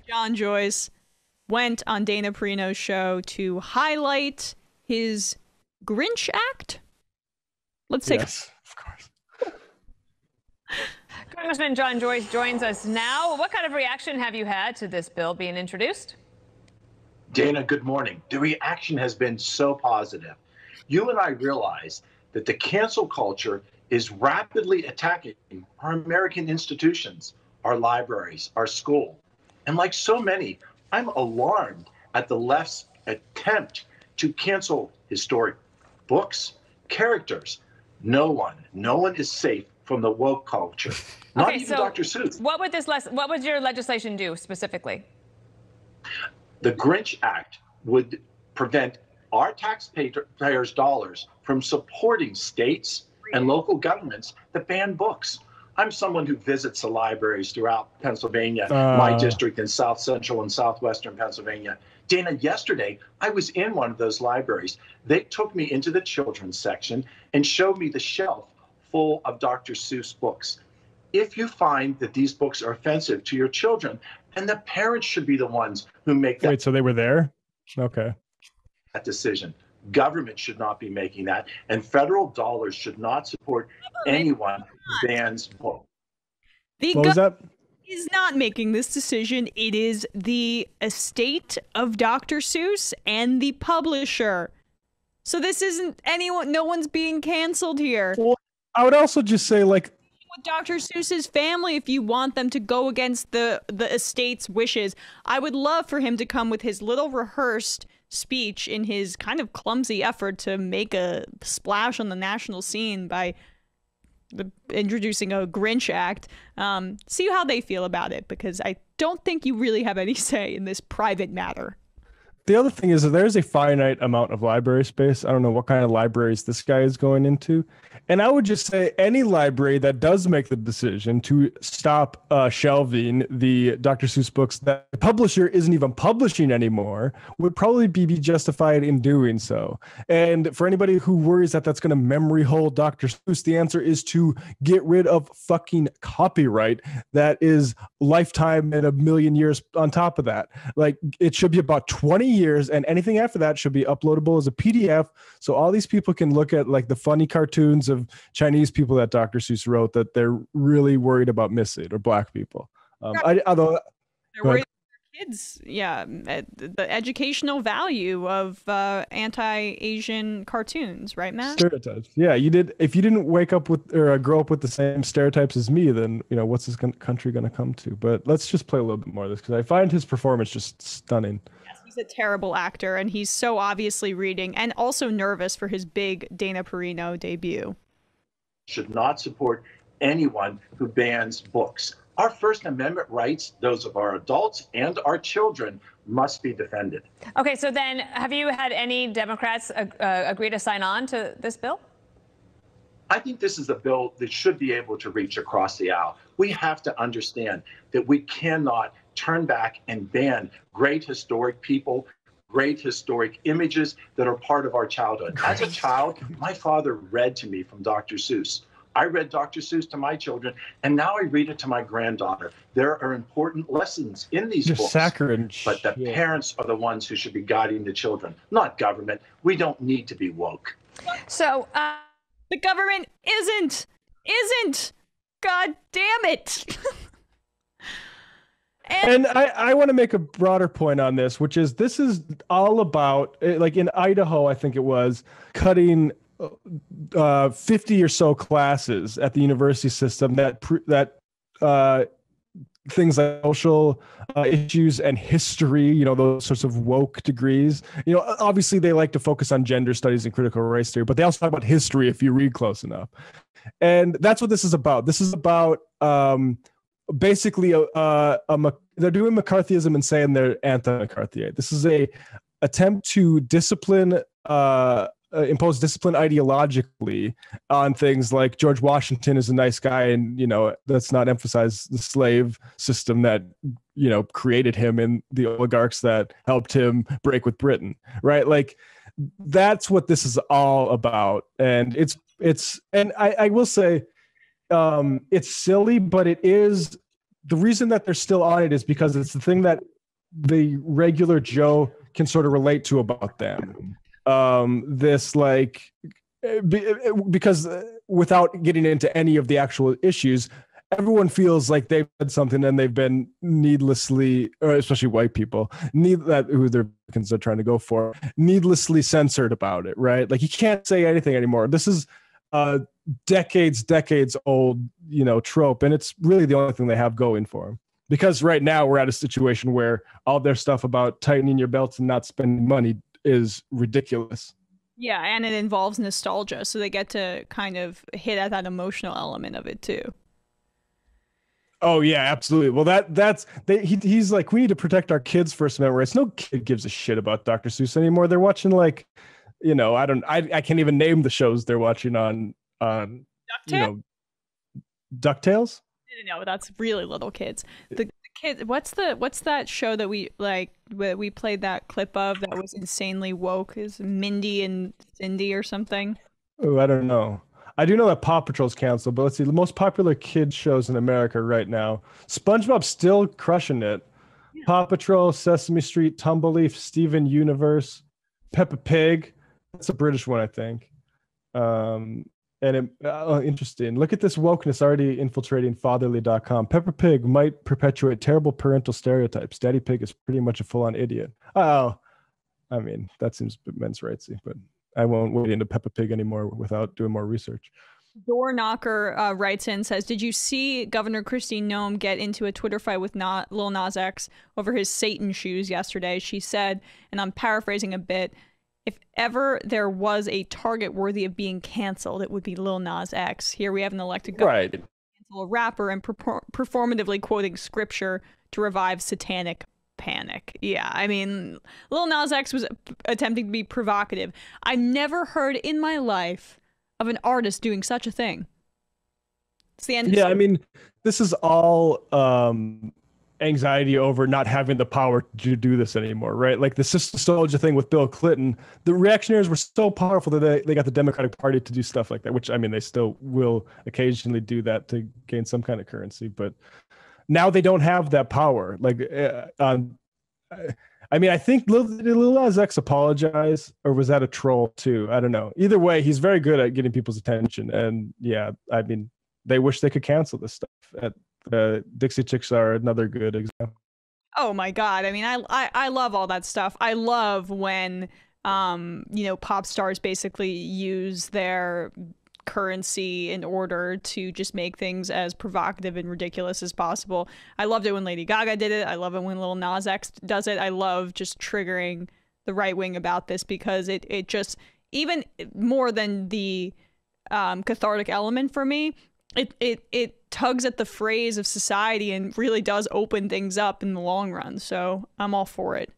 John Joyce went on Dana Perino's show to highlight his Grinch act. Let's take Yes, of course. Congressman John Joyce joins us now. What kind of reaction have you had to this bill being introduced? Dana, good morning. The reaction has been so positive. You and I realize that the cancel culture is rapidly attacking our American institutions, our libraries, our school. And like so many, I'm alarmed at the left's attempt to cancel historic books, characters. No one is safe from the woke culture. Not even Dr. Seuss. What would your legislation do specifically? The GRINCH Act would prevent our taxpayers' dollars from supporting states and local governments that ban books. I'm someone who visits the libraries throughout Pennsylvania, my district in South Central and Southwestern Pennsylvania. Dana, yesterday, I was in one of those libraries. They took me into the children's section and showed me the shelf full of Dr. Seuss books. If you find that these books are offensive to your children, then the parents should be the ones who make that. Wait, so they were there? Okay. That decision. Government should not be making that, and federal dollars should not support anyone who bans books. The government is not making this decision. It is the estate of Dr. Seuss and the publisher. So this isn't anyone. No one's being canceled here. Well, I would also just say, like, with Dr. Seuss's family, if you want them to go against the estate's wishes, I would love for him to come with his little rehearsed speech in his kind of clumsy effort to make a splash on the national scene by introducing a Grinch act. See how they feel about it, because I don't think you really have any say in this private matter. The other thing is that there's a finite amount of library space. I don't know what kind of libraries this guy is going into. And I would just say any library that does make the decision to stop shelving the Dr. Seuss books that the publisher isn't even publishing anymore would probably be justified in doing so. And for anybody who worries that that's going to memory hold Dr. Seuss, the answer is to get rid of fucking copyright. That is lifetime and a million years on top of that. Like, it should be about 20 years, and anything after that should be uploadable as a PDF, so all these people can look at, like, the funny cartoons of Chinese people that Dr. Seuss wrote that they're really worried about missing, or black people. Although they're worried about kids, the educational value of anti-Asian cartoons, right, Matt? Stereotypes. Yeah, if you didn't wake up with or grow up with the same stereotypes as me, then what's this country going to come to? But let's just play a little bit more of this, because I find his performance just stunning. He's a terrible actor, and he's so obviously reading and also nervous for his big Dana Perino debut. Should not support anyone who bans books. Our First Amendment rights, those of our adults and our children, must be defended. Okay, so then have you had any Democrats agree to sign on to this bill? I think this is a bill that should be able to reach across the aisle. We have to understand that we cannot turn back and ban great historic people, great historic images that are part of our childhood. As a child, my father read to me from Dr. Seuss. I read Dr. Seuss to my children, and now I read it to my granddaughter. There are important lessons in these books, but the parents are the ones who should be guiding the children, not government. We don't need to be woke. So the government isn't. God damn it. And I want to make a broader point on this, which is all about, like, in Idaho, I think it was, cutting 50 or so classes at the university system that things like social issues and history, those sorts of woke degrees. Obviously they like to focus on gender studies and critical race theory, but they also talk about history if you read close enough. And that's what this is about. This is about basically they're doing McCarthyism and saying they're anti-McCarthyite. This is a attempt to impose discipline ideologically on things like George Washington is a nice guy, and let's not emphasize the slave system that created him and the oligarchs that helped him break with Britain, right? Like, that's what this is all about. And I will say it's silly, but it is the reason that they're still on it is because it's the thing that the regular Joe can sort of relate to about them. This like, because without getting into any of the actual issues, everyone feels like they've said something and they've been needlessly, or especially white people, who their Republicans are trying to go for, needlessly censored about it, right? Like you can't say anything anymore. This is decades old, trope, and it's really the only thing they have going for them. Because right now we're at a situation where all their stuff about tightening your belts and not spending money is ridiculous. Yeah, and it involves nostalgia, so they get to kind of hit at that emotional element of it too. Oh yeah, absolutely. Well, he's like, we need to protect our kids first amendment rights. No kid gives a shit about Dr. Seuss anymore. They're watching like, I can't even name the shows they're watching on DuckTales. No, that's really little kids. The kids. What's that show that we played that clip of that was insanely woke? Is Mindy and Cindy or something? Oh, I don't know. I do know that Paw Patrol's canceled, but let's see. The most popular kids shows in America right now. SpongeBob's still crushing it. Yeah. Paw Patrol, Sesame Street, Tumbleleaf, Steven Universe, Peppa Pig. That's a British one, I think. Interesting. Look at this wokeness already infiltrating fatherly.com. Peppa Pig might perpetuate terrible parental stereotypes. Daddy Pig is pretty much a full-on idiot. Oh, I mean, that seems a bit men's rightsy, but I won't wade into Peppa Pig anymore without doing more research. Door Knocker writes in, says, did you see Governor Kristi Noem get into a Twitter fight with Lil Nas X over his Satan shoes yesterday? She said, and I'm paraphrasing a bit, if ever there was a target worthy of being canceled, it would be Lil Nas X. Here we have an elected governor, right, cancel a rapper and performatively quoting scripture to revive satanic panic. Yeah, I mean, Lil Nas X was attempting to be provocative. I've never heard in my life of an artist doing such a thing. It's the end. Yeah, I mean, this is all anxiety over not having the power to do this anymore, right? Like the Sister Soldier thing with Bill Clinton, the reactionaries were so powerful that they got the Democratic Party to do stuff like that, which, I mean, they still will occasionally do that to gain some kind of currency, but now they don't have that power. Like, I mean, I think Lil Nas X apologize, or was that a troll too? I don't know. Either way, he's very good at getting people's attention, and yeah, I mean, they wish they could cancel this stuff. Dixie Chicks are another good example. Oh my God. I mean, I love all that stuff. I love when, pop stars basically use their currency in order to just make things as provocative and ridiculous as possible. I loved it when Lady Gaga did it. I love it when Lil Nas X does it. I love just triggering the right wing about this because it just, even more than the cathartic element for me, it tugs at the phrase of society and really does open things up in the long run. So I'm all for it.